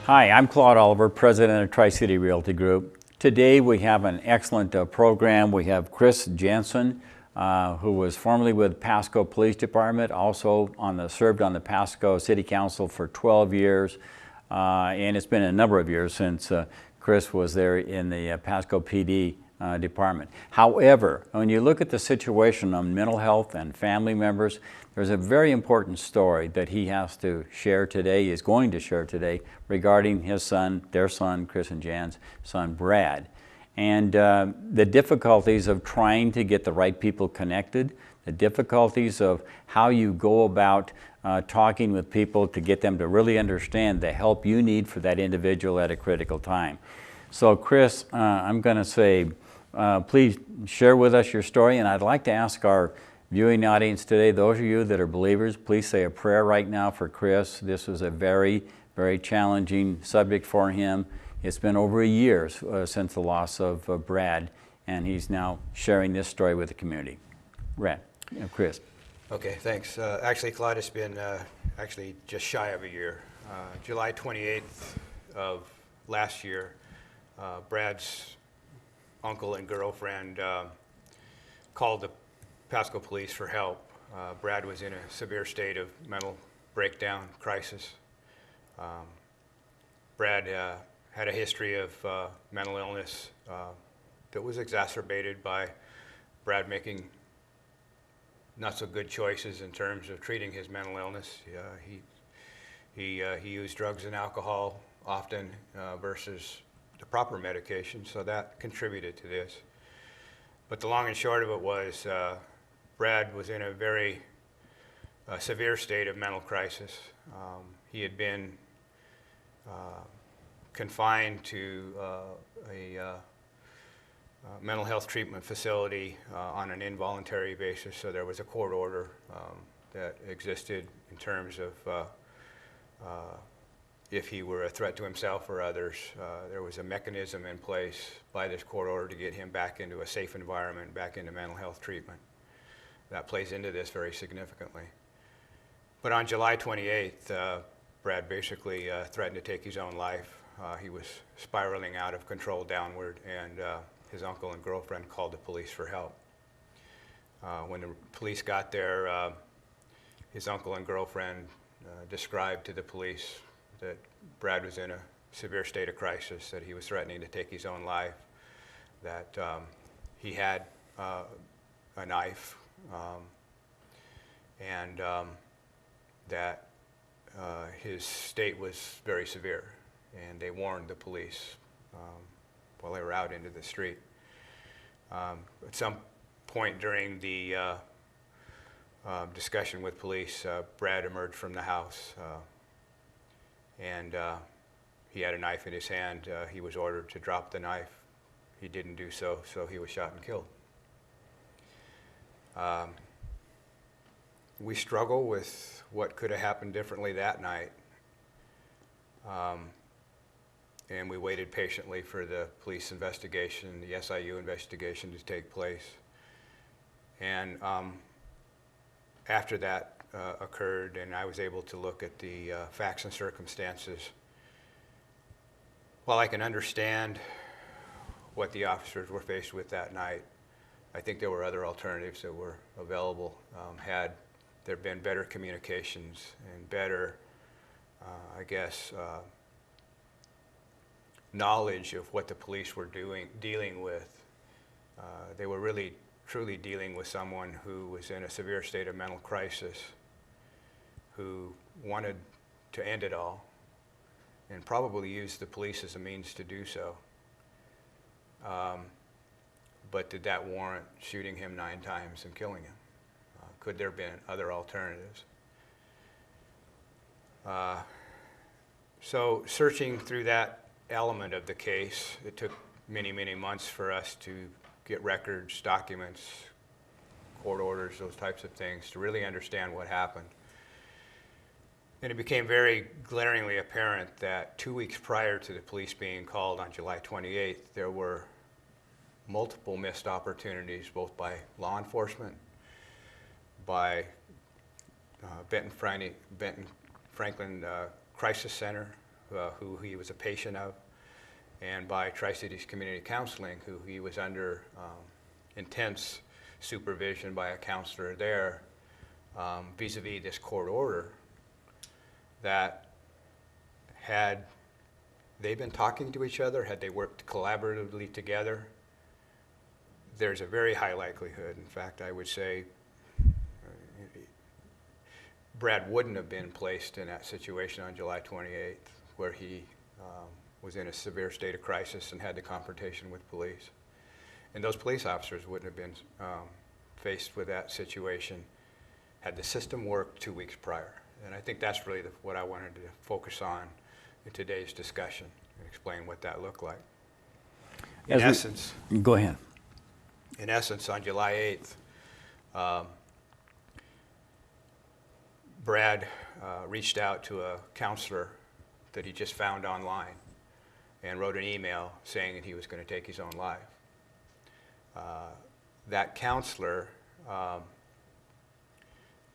Hi, I'm Claude Oliver, President of Tri-City Realty Group. Today we have an excellent program. We have Chris Jensen, who was formerly with Pasco Police Department, also served on the Pasco City Council for 12 years, and it's been a number of years since Chris was there in the Pasco PD department. However, when you look at the situation on mental health and family members, there's a very important story that he has to share today, is going to share today, regarding his son, their son, Chris and Jan's son, Brad. And the difficulties of trying to get the right people connected, the difficulties of how you go about talking with people to get them to really understand the help you need for that individual at a critical time. So Chris, I'm going to say, please share with us your story, and I'd like to ask our viewing audience today, those of you that are believers, please say a prayer right now for Chris. This is a very, very challenging subject for him. It's been over a year since the loss of Brad, and he's now sharing this story with the community. Chris. Okay, thanks. Actually, Claude, it's been actually just shy of a year. July 28th of last year, Brad's uncle and girlfriend called the Pasco police for help. Brad was in a severe state of mental breakdown, crisis. Brad had a history of mental illness that was exacerbated by Brad making not so good choices in terms of treating his mental illness. He used drugs and alcohol often versus the proper medication, so that contributed to this. But the long and short of it was Brad was in a very severe state of mental crisis. He had been confined to a mental health treatment facility on an involuntary basis, so there was a court order that existed in terms of if he were a threat to himself or others. There was a mechanism in place by this court order to get him back into a safe environment, back into mental health treatment. That plays into this very significantly. But on July 28th, Brad basically threatened to take his own life. He was spiraling out of control downward, and his uncle and girlfriend called the police for help. When the police got there, his uncle and girlfriend described to the police that Brad was in a severe state of crisis, that he was threatening to take his own life, that he had a knife, and that his state was very severe, and they warned the police while they were out into the street. At some point during the discussion with police, Brad emerged from the house, and he had a knife in his hand. He was ordered to drop the knife. He didn't do so, so he was shot and killed. We struggle with what could have happened differently that night, and we waited patiently for the police investigation, the SIU investigation to take place. And after that occurred, and I was able to look at the facts and circumstances, while I can understand what the officers were faced with that night, I think there were other alternatives that were available. Had there been better communications and better, knowledge of what the police were dealing with, they were really truly dealing with someone who was in a severe state of mental crisis, who wanted to end it all, and probably used the police as a means to do so. But did that warrant shooting him 9 times and killing him? Could there have been other alternatives? So searching through that element of the case, it took many, many months for us to get records, documents, court orders, those types of things, to really understand what happened. And it became very glaringly apparent that 2 weeks prior to the police being called on July 28th, there were multiple missed opportunities, both by law enforcement, by Benton Franklin Crisis Center, who he was a patient of, and by Tri-Cities Community Counseling, who he was under intense supervision by a counselor there, vis-a-vis this court order, that had they been talking to each other, had they worked collaboratively together, there's a very high likelihood, in fact, I would say, Brad wouldn't have been placed in that situation on July 28th, where he was in a severe state of crisis and had the confrontation with police. And those police officers wouldn't have been faced with that situation had the system worked 2 weeks prior. And I think that's really what I wanted to focus on in today's discussion and explain what that looked like. In essence, go ahead. In essence, on July 8th, Brad reached out to a counselor that he just found online and wrote an email saying that he was going to take his own life. That counselor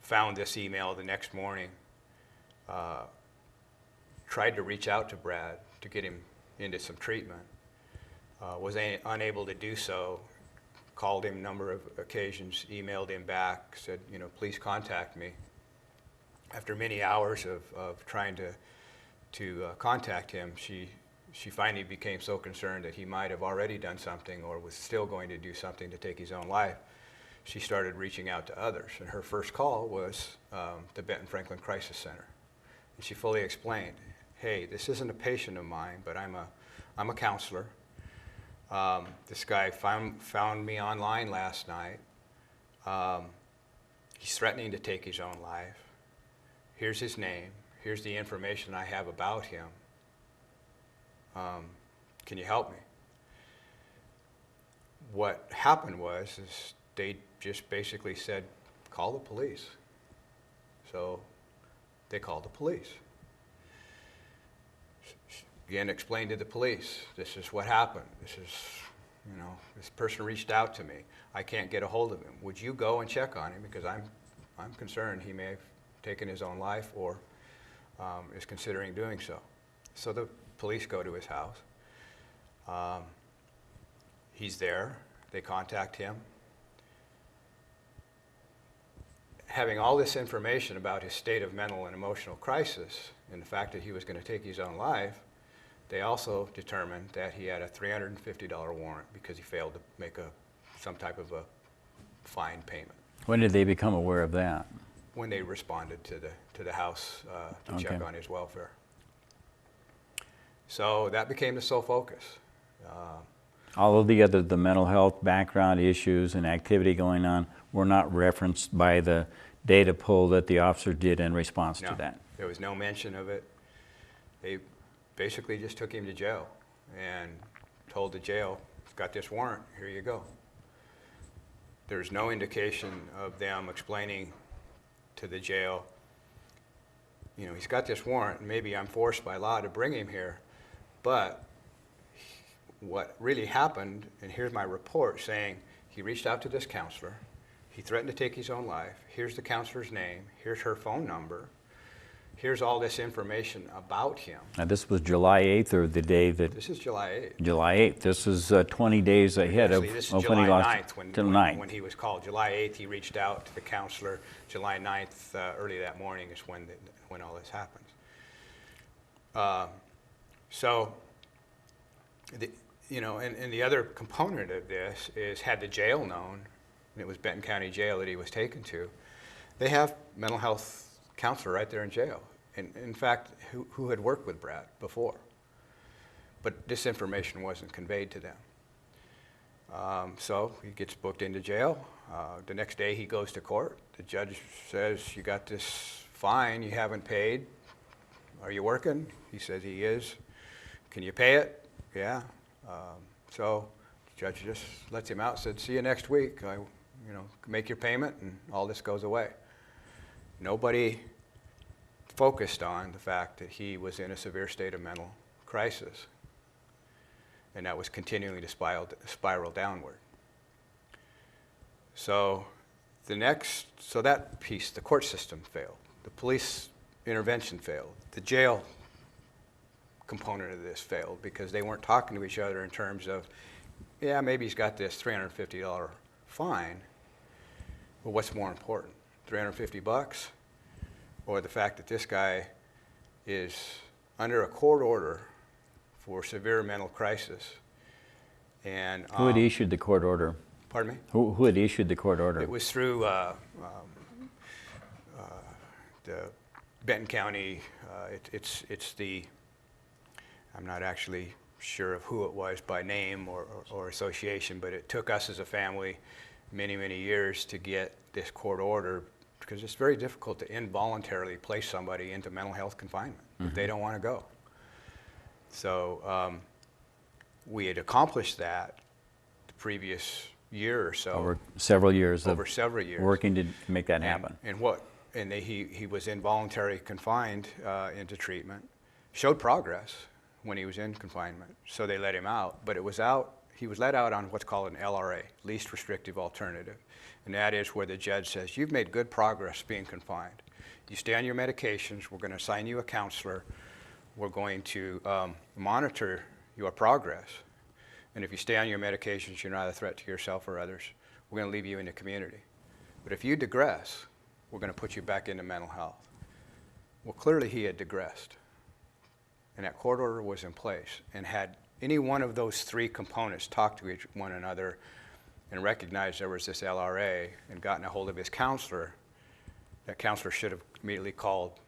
found this email the next morning, tried to reach out to Brad to get him into some treatment, was unable to do so, called him a number of occasions, emailed him back, said, you know, please contact me. After many hours of trying to contact him, she finally became so concerned that he might have already done something or was still going to do something to take his own life. She started reaching out to others, and her first call was the Benton Franklin Crisis Center. And she fully explained, hey, this isn't a patient of mine, but I'm a counselor. This guy found me online last night. He's threatening to take his own life. Here's his name. Here's the information I have about him. Can you help me? What happened was they just basically said, call the police. So they called the police. Again, explained to the police, this is what happened. This is, you know, this person reached out to me. I can't get a hold of him. Would you go and check on him? Because I'm concerned he may have taken his own life or is considering doing so. So the police go to his house. He's there. They contact him. Having all this information about his state of mental and emotional crisis and the fact that he was going to take his own life, they also determined that he had a $350 warrant because he failed to make some type of a fine payment. When did they become aware of that? When they responded to the house to check on his welfare. So that became the sole focus. All of the mental health background issues and activity going on were not referenced by the data pull that the officer did in response to that. There was no mention of it. They basically just took him to jail and told the jail, "You've got this warrant, here you go." There's no indication of them explaining to the jail, you know, he's got this warrant, maybe I'm forced by law to bring him here, but what really happened, and here's my report saying he reached out to this counselor, he threatened to take his own life, here's the counselor's name, here's her phone number, here's all this information about him. Now this was July 8th or the day that... This is July 8th. July 8th. This is 20 days ahead Actually, this is of July when he lost 9th when he was called. July 8th he reached out to the counselor. July 9th, early that morning is when all this happens. So, you know, and the other component of this is had the jail known, and it was Benton County Jail that he was taken to, they have mental health counselor right there in jail. And in fact, who had worked with Brad before. But this information wasn't conveyed to them. So he gets booked into jail. The next day he goes to court. The judge says, you got this fine you haven't paid. Are you working? He says he is. Can you pay it? Yeah. So the judge just lets him out, said, see you next week. You know, make your payment and all this goes away. Nobody focused on the fact that he was in a severe state of mental crisis, and that was continuing to spiral downward. So that piece, the court system failed. The police intervention failed. The jail component of this failed because they weren't talking to each other in terms of, yeah, maybe he's got this $350 fine, but what's more important, 350 bucks or the fact that this guy is under a court order for severe mental crisis? And Who had issued the court order? pardon me? Who had issued the court order? It was through the Benton County. It's the, I'm not actually sure of who it was by name or association, but it took us as a family many, many years to get this court order because it's very difficult to involuntarily place somebody into mental health confinement if they don't want to go. So we had accomplished that the previous year or so. Over several years. Over several years. Working to make that happen. He was involuntarily confined into treatment, showed progress when he was in confinement, so they let him out. But he was let out on what's called an LRA, least restrictive alternative. And that is where the judge says, you've made good progress being confined. You stay on your medications, we're going to assign you a counselor, we're going to monitor your progress. And if you stay on your medications, you're not a threat to yourself or others, we're going to leave you in the community. But if you digress, we're going to put you back into mental health. Well, clearly he had digressed. And that court order was in place. And had any one of those three components talked to one another and recognized there was this LRA and gotten a hold of his counselor, that counselor should have immediately called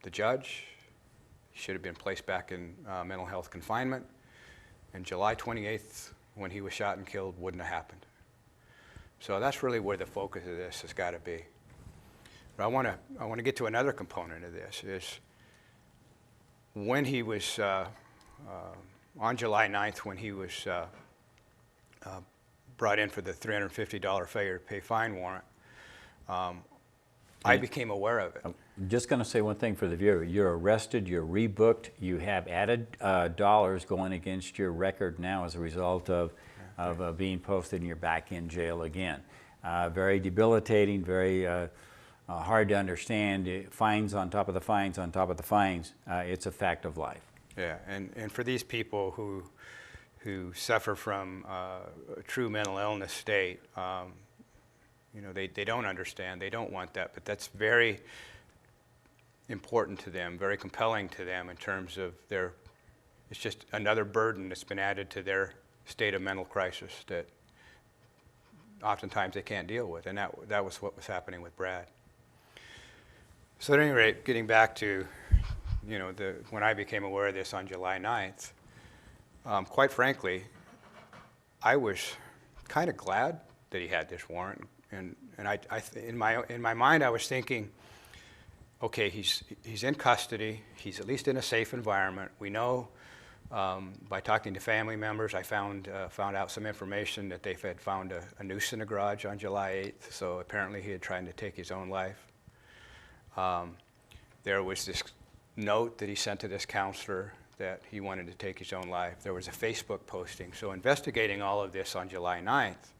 the judge. He should have been placed back in mental health confinement. And July 28th, when he was shot and killed, wouldn't have happened. So that's really where the focus of this has got to be. But I want to get to another component of this, is when he was, on July 9th, when he was brought in for the $350 failure to pay fine warrant, I became aware of it. I'm just going to say one thing for the viewer. You're arrested, you're rebooked, you have added dollars going against your record now as a result of being posted, and you're back in jail again. Very debilitating, very hard to understand. Fines on top of the fines on top of the fines. It's a fact of life. Yeah, and for these people who suffer from a true mental illness state, you know, they don't understand, they don't want that, but that's very important to them, very compelling to them in terms of it's just another burden that's been added to their state of mental crisis that oftentimes they can't deal with, and that was what was happening with Brad. So at any rate, getting back to, you know, when I became aware of this on July 9th, quite frankly, I was kind of glad that he had this warrant, and in my mind I was thinking, okay, he's in custody, he's at least in a safe environment. We know by talking to family members, I found out some information that they had found a noose in the garage on July 8th, so apparently he had tried to take his own life. There was this note that he sent to this counselor that he wanted to take his own life. There was a Facebook posting. So investigating all of this on July 9th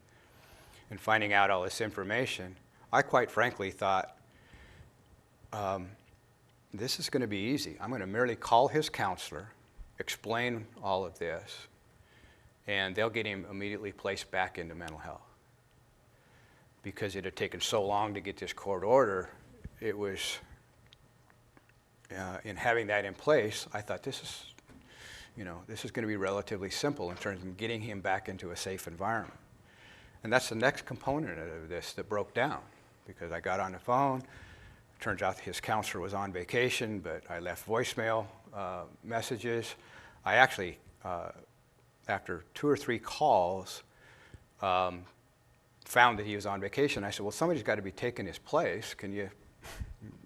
and finding out all this information, I quite frankly thought, this is going to be easy. I'm going to merely call his counselor, explain all of this, and they'll get him immediately placed back into mental health. Because it had taken so long to get this court order, it was, in having that in place, I thought this is going to be relatively simple in terms of getting him back into a safe environment. And that's the next component of this that broke down, because I got on the phone. Turns out his counselor was on vacation, but I left voicemail messages. I actually, after 2 or 3 calls, found that he was on vacation. I said, well, somebody's got to be taking his place. Can you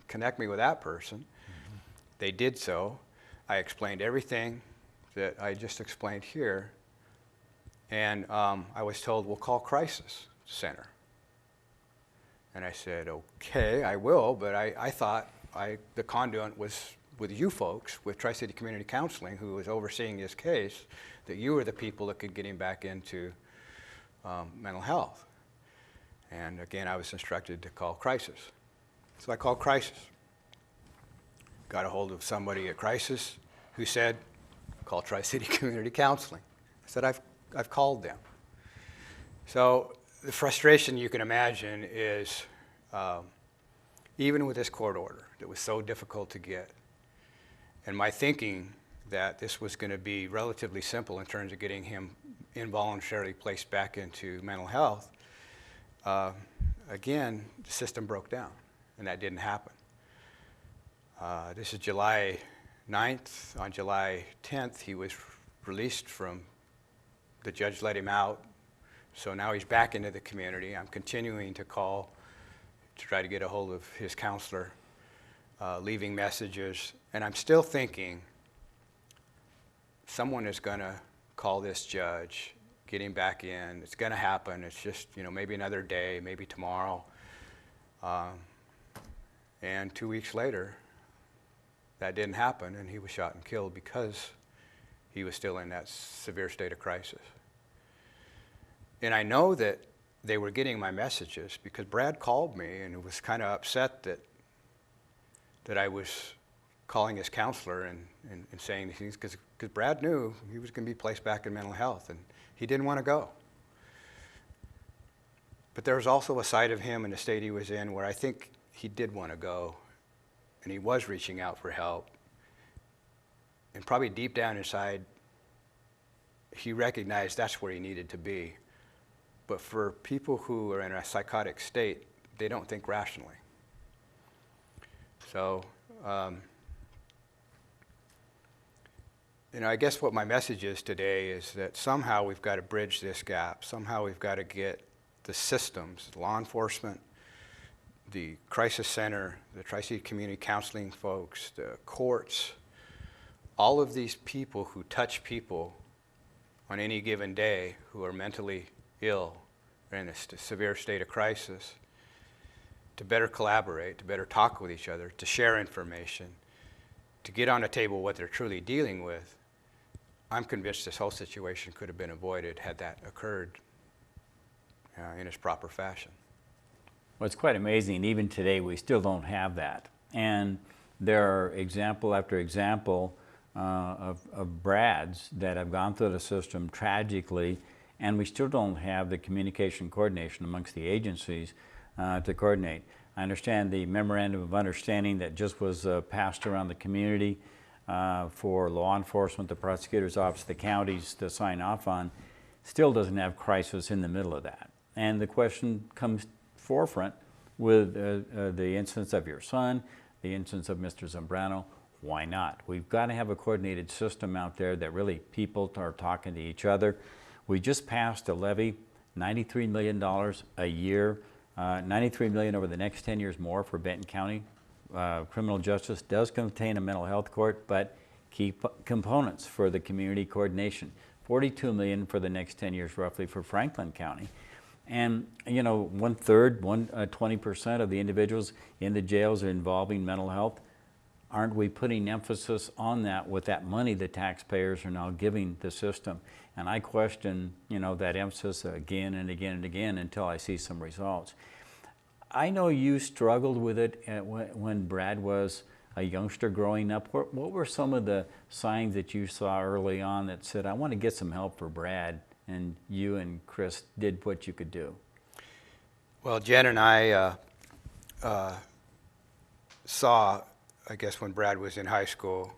connect me with that person? Mm-hmm. They did so. I explained everything that I just explained here. And I was told, well, call Crisis Center. And I said, okay, I will, but I thought the conduit was with you folks, with Tri-City Community Counseling, who was overseeing this case, that you were the people that could get him back into mental health. And again, I was instructed to call Crisis. So I called Crisis. Got a hold of somebody at Crisis who said, call Tri-City Community Counseling. I said, I've called them. So the frustration you can imagine is, even with this court order that was so difficult to get, and my thinking that this was going to be relatively simple in terms of getting him involuntarily placed back into mental health, again, the system broke down, and that didn't happen. This is July 9th. On July 10th, he was released from, the judge let him out. So now he's back into the community. I'm continuing to call to try to get a hold of his counselor, leaving messages. And I'm still thinking someone is going to call this judge, get him back in. It's going to happen. It's just, maybe another day, maybe tomorrow. And 2 weeks later, that didn't happen, and he was shot and killed because he was still in that severe state of crisis. And I know that they were getting my messages because Brad called me and was kind of upset that I was calling his counselor and saying these things because Brad knew he was going to be placed back in mental health, and he didn't want to go. But there was also a side of him and the state he was in where I think he did want to go, and he was reaching out for help. And probably deep down inside, he recognized that's where he needed to be. But for people who are in a psychotic state, they don't think rationally. So, I guess what my message is today is that somehow we've got to bridge this gap. Somehow we've got to get the systems, law enforcement, the crisis center, the Tri-City Community Counseling folks, the courts, all of these people who touch people on any given day who are mentally ill or in a severe state of crisis, to better collaborate, to better talk with each other, to share information, to get on the table what they're truly dealing with. I'm convinced this whole situation could have been avoided had that occurred in its proper fashion. Well, it's quite amazing. Even today, we still don't have that. And there are example after example of Brads that have gone through the system tragically, and we still don't have the communication coordination amongst the agencies to coordinate. I understand the memorandum of understanding that just was passed around the community for law enforcement, the prosecutor's office, the counties to sign off on, still doesn't have crisis in the middle of that. And the question comes forefront with the instance of your son, the instance of Mr. Zambrano. Why not? We've got to have a coordinated system out there that really people are talking to each other. We just passed a levy, $93 million a year, $93 million over the next 10 years more for Benton County. Criminal justice does contain a mental health court, but key components for the community coordination. $42 million for the next 10 years roughly for Franklin County. And 20% of the individuals in the jails are involving mental health. Aren't we putting emphasis on that with that money the taxpayers are now giving the system? And I question, that emphasis again and again and again until I see some results. I know you struggled with it when Brad was a youngster growing up. What were some of the signs that you saw early on that said, I want to get some help for Brad, and you and Chris did what you could do? Well, Jen and I saw, I guess when Brad was in high school,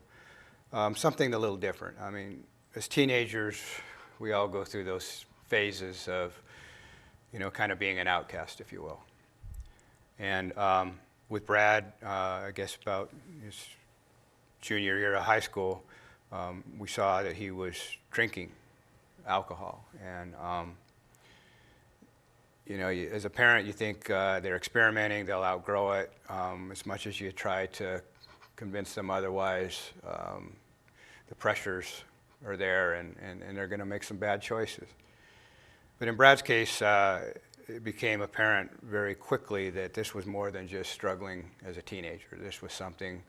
something a little different. I mean, as teenagers, we all go through those phases of, kind of being an outcast, if you will. And with Brad, I guess about his junior year of high school, we saw that he was drinking alcohol. And, as a parent, you think they're experimenting, they'll outgrow it. As much as you try to convince them otherwise, the pressures are there, and they're going to make some bad choices. But in Brad's case, it became apparent very quickly that this was more than just struggling as a teenager. This was something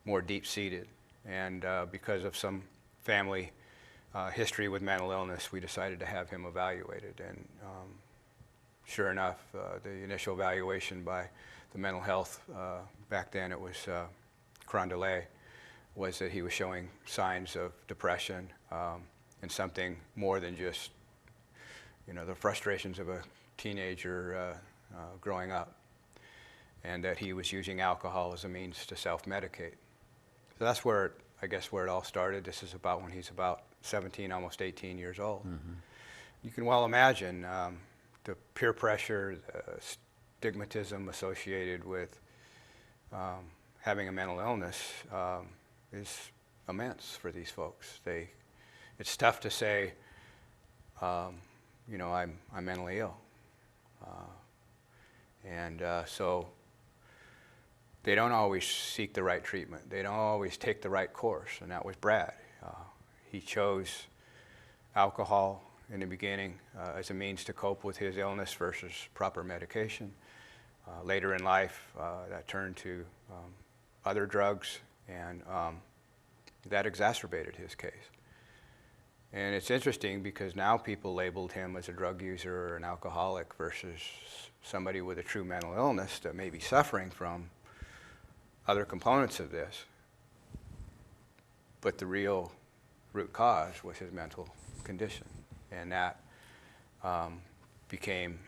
more deep-seated. And because of some family history with mental illness, we decided to have him evaluated. And sure enough, the initial evaluation by the mental health, back then it was Carondelet, was that he was showing signs of depression and something more than just, the frustrations of a teenager growing up, and that he was using alcohol as a means to self-medicate. So that's where, I guess, where it all started. This is about when he's about 17, almost 18 years old. Mm-hmm. You can well imagine the peer pressure, the stigmatism associated with having a mental illness is immense for these folks. It's tough to say, I'm mentally ill. So they don't always seek the right treatment. They don't always take the right course, and that was Brad. He chose alcohol in the beginning as a means to cope with his illness versus proper medication. Later in life, that turned to other drugs, and that exacerbated his case. And it's interesting because now people labeled him as a drug user or an alcoholic versus somebody with a true mental illness that may be suffering from other components of this. But the real root cause was his mental condition. And that became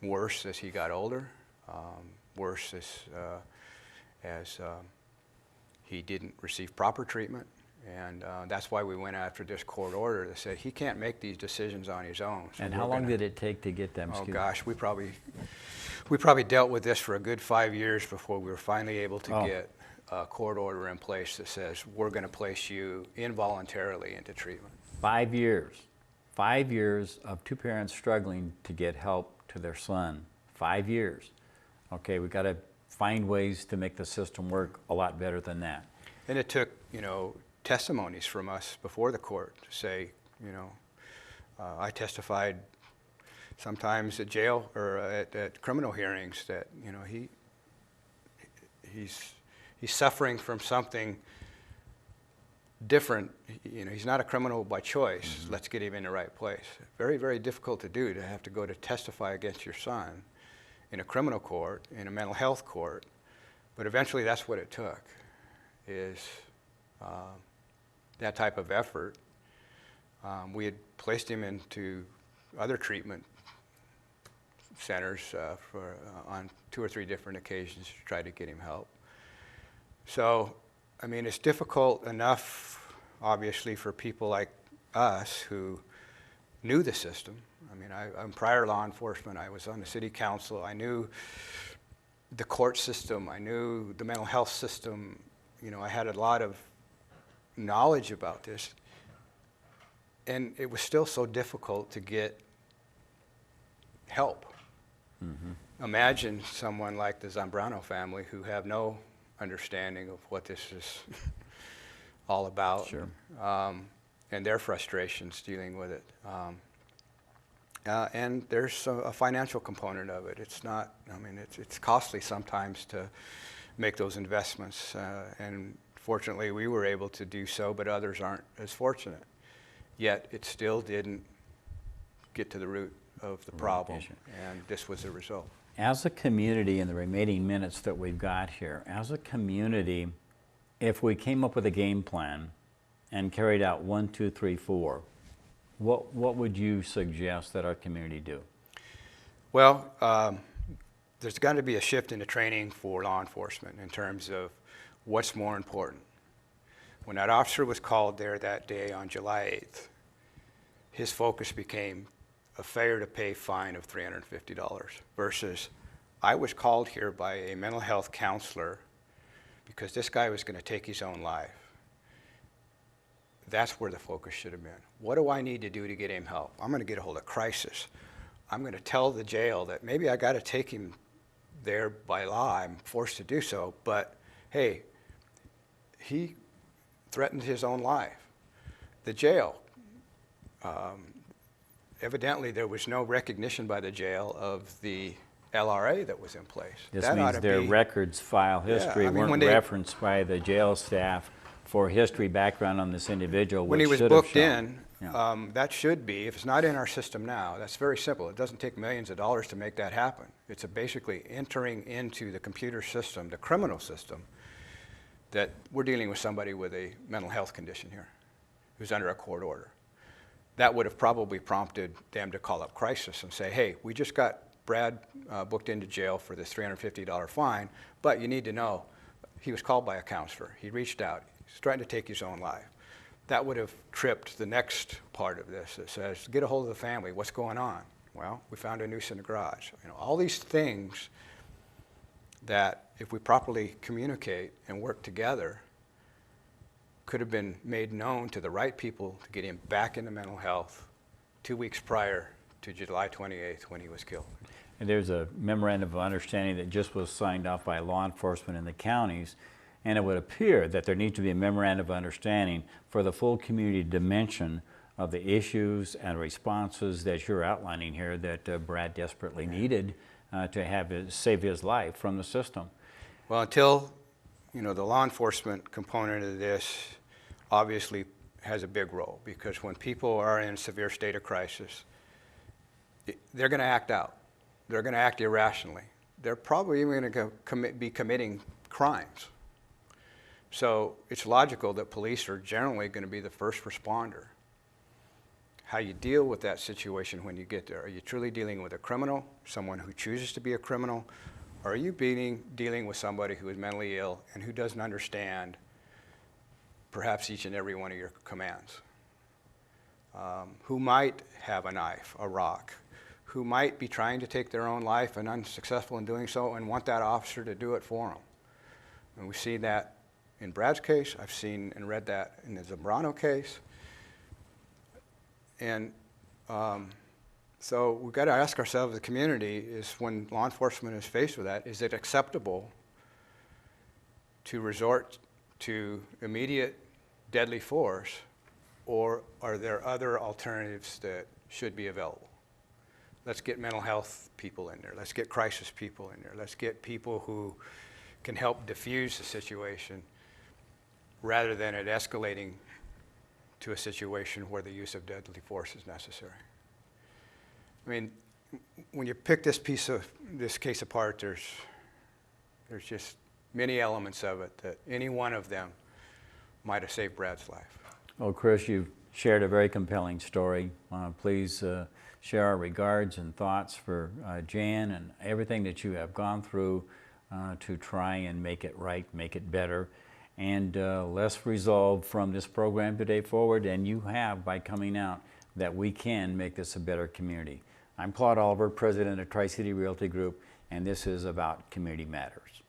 worse as he got older, worse as he didn't receive proper treatment. And that's why we went after this court order that said he can't make these decisions on his own. So and how long did it take to get them? Oh gosh, we probably dealt with this for a good 5 years before we were finally able to get a court order in place that says we're going to place you involuntarily into treatment. 5 years. 5 years of two parents struggling to get help to their son. 5 years. Okay, we got to find ways to make the system work a lot better than that. And it took, testimonies from us before the court to say, I testified sometimes at jail or at criminal hearings that, he's suffering from something different. He's not a criminal by choice. Mm-hmm. Let's get him in the right place. Very, very difficult to do, to have to go to testify against your son in a criminal court, in a mental health court. But eventually that's what it took, is that type of effort. We had placed him into other treatment centers on 2 or 3 different occasions to try to get him help. So, it's difficult enough, obviously, for people like us who knew the system. I'm prior law enforcement. I was on the city council. I knew the court system. I knew the mental health system. I had a lot of knowledge about this. And it was still so difficult to get help. Mm-hmm. Imagine someone like the Zambrano family who have no understanding of what this is all about. Sure. And their frustrations dealing with it. And there's a financial component of it. It's not, it's costly sometimes to make those investments. And fortunately, we were able to do so, but others aren't as fortunate. Yet, it still didn't get to the root of the problem, and this was the result. As a community, in the remaining minutes that we've got here, as a community, if we came up with a game plan and carried out 1, 2, 3, 4, what would you suggest that our community do? Well, there's got to be a shift in the training for law enforcement in terms of what's more important. When that officer was called there that day on July 8th, his focus became a failure to pay fine of $350 versus I was called here by a mental health counselor because this guy was going to take his own life. That's where the focus should have been. What do I need to do to get him help? I'm going to get a hold of crisis. I'm going to tell the jail that maybe I got to take him there by law. I'm forced to do so, but hey, he threatened his own life. The jail, evidently there was no recognition by the jail of the LRA that was in place. This means their records file history weren't referenced by the jail staff for history background on this individual. When he was booked in, that should be, if it's not in our system now, that's very simple. It doesn't take millions of dollars to make that happen. It's basically entering into the computer system, the criminal system, that we're dealing with somebody with a mental health condition here who's under a court order. That would have probably prompted them to call up crisis and say, hey, we just got Brad booked into jail for this $350 fine, but you need to know he was called by a counselor. He reached out. He's trying to take his own life. That would have tripped the next part of this that says, get a hold of the family. What's going on? Well, we found a noose in the garage. You know, all these things that if we properly communicate and work together could have been made known to the right people to get him back into mental health 2 weeks prior to July 28th when he was killed. And there's a memorandum of understanding that just was signed off by law enforcement in the counties, and it would appear that there needs to be a memorandum of understanding for the full community dimension of the issues and responses that you're outlining here that Brad desperately needed to have save his life from the system. Well, until, you know, the law enforcement component of this obviously has a big role, because when people are in a severe state of crisis, they're going to act out. They're going to act irrationally. They're probably even going to be committing crimes. So it's logical that police are generally going to be the first responder. How you deal with that situation when you get there. Are you truly dealing with a criminal, someone who chooses to be a criminal, or are you dealing with somebody who is mentally ill and who doesn't understand perhaps each and every one of your commands, who might have a knife, a rock, who might be trying to take their own life and unsuccessful in doing so and want that officer to do it for them. And we see that in Brad's case. I've seen and read that in the Zambrano case. And so we've got to ask ourselves, the community, is when law enforcement is faced with that, is it acceptable to resort to immediate deadly force, or are there other alternatives that should be available? Let's get mental health people in there. Let's get crisis people in there. Let's get people who can help diffuse the situation rather than it escalating to a situation where the use of deadly force is necessary. I mean, when you pick this case apart, there's just many elements of it that any one of them might have saved Brad's life. Well, Chris, you've shared a very compelling story. Please share our regards and thoughts for Jan and everything that you have gone through to try and make it right, make it better. And let's resolve from this program today forward, and you have by coming out, that we can make this a better community. I'm Claude Oliver, President of Tri-City Realty Group, and this is About Community Matters.